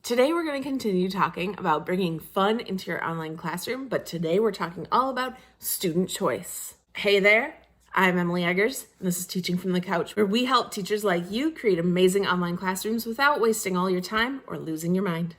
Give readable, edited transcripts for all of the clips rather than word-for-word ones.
Today we're going to continue talking about bringing fun into your online classroom, but today we're talking all about student choice. Hey there, I'm Emily Eggers, and this is Teaching from the Couch, where we help teachers like you create amazing online classrooms without wasting all your time or losing your mind.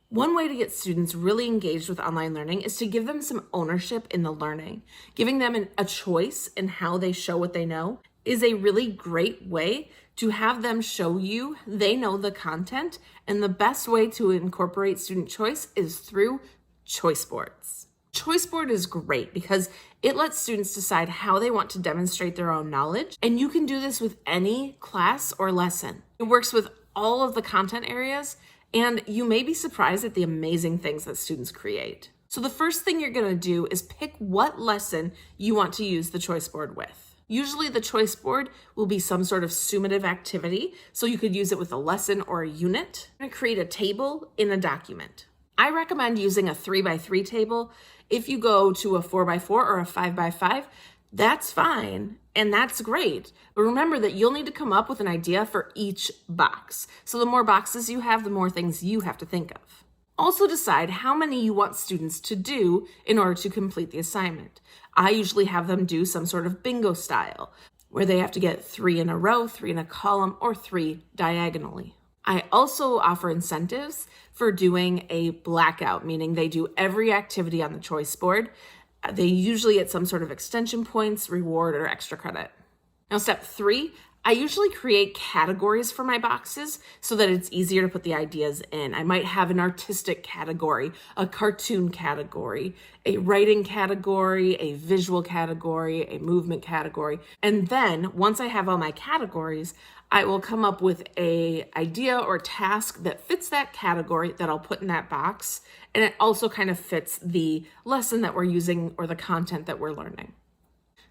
One way to get students really engaged with online learning is to give them some ownership in the learning. Giving them a choice in how they show what they know is a really great way to have them show you they know the content, and the best way to incorporate student choice is through choice boards. Choice board is great because it lets students decide how they want to demonstrate their own knowledge, and you can do this with any class or lesson. It works with all of the content areas, and you may be surprised at the amazing things that students create. So the first thing you're going to do is pick what lesson you want to use the choice board with. Usually the choice board will be some sort of summative activity, so you could use it with a lesson or a unit. You're going to create a table in a document. I recommend using a 3x3 table. If you go to a 4x4 or a 5x5, that's fine, and that's great. But remember that you'll need to come up with an idea for each box. So the more boxes you have, the more things you have to think of. Also decide how many you want students to do in order to complete the assignment. I usually have them do some sort of bingo style, where they have to get 3 in a row, 3 in a column, or 3 diagonally. I also offer incentives for doing a blackout, meaning they do every activity on the choice board. They usually get some sort of extension points, reward, or extra credit. Now, step 3, I usually create categories for my boxes so that it's easier to put the ideas in. I might have an artistic category, a cartoon category, a writing category, a visual category, a movement category. And then once I have all my categories, I will come up with an idea or task that fits that category that I'll put in that box. And it also kind of fits the lesson that we're using or the content that we're learning.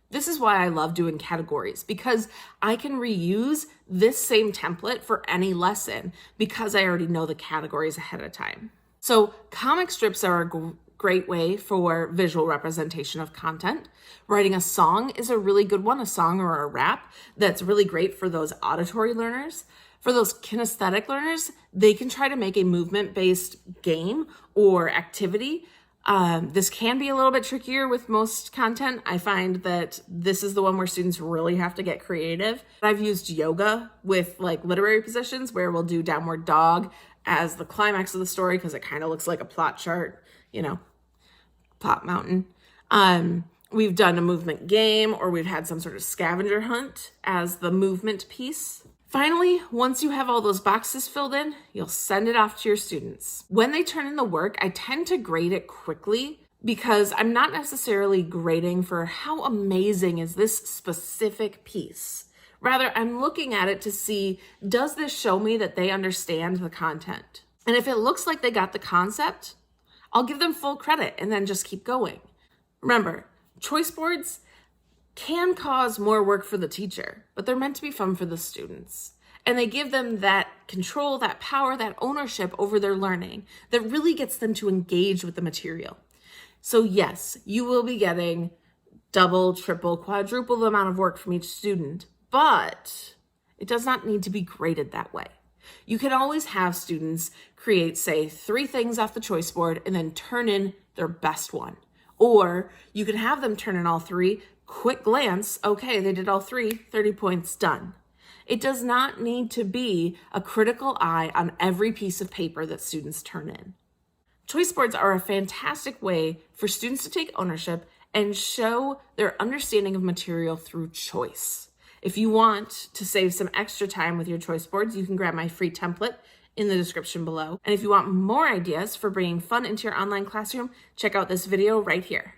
This is why I love doing categories, because I can reuse this same template for any lesson because I already know the categories ahead of time. So comic strips are a great way for visual representation of content. Writing a song is a really good one, a song or a rap that's really great for those auditory learners. For those kinesthetic learners, they can try to make a movement-based game or activity. This can be a little bit trickier with most content. I find that this is the one where students really have to get creative. I've used yoga with like literary positions where we'll do downward dog as the climax of the story because it kind of looks like a plot chart, plot mountain. We've done a movement game, or we've had some sort of scavenger hunt as the movement piece. Finally, once you have all those boxes filled in, you'll send it off to your students. When they turn in the work, I tend to grade it quickly because I'm not necessarily grading for how amazing is this specific piece. Rather, I'm looking at it to see, does this show me that they understand the content? And if it looks like they got the concept, I'll give them full credit and then just keep going. Remember, choice boards can cause more work for the teacher, but they're meant to be fun for the students. And they give them that control, that power, that ownership over their learning that really gets them to engage with the material. So yes, you will be getting double, triple, quadruple the amount of work from each student, but it does not need to be graded that way. You can always have students create, say, 3 things off the choice board and then turn in their best one. Or you can have them turn in all 3, quick glance, okay, they did all 3, 30 points, done. It does not need to be a critical eye on every piece of paper that students turn in. Choice boards are a fantastic way for students to take ownership and show their understanding of material through choice. If you want to save some extra time with your choice boards, you can grab my free template in the description below. And if you want more ideas for bringing fun into your online classroom, check out this video right here.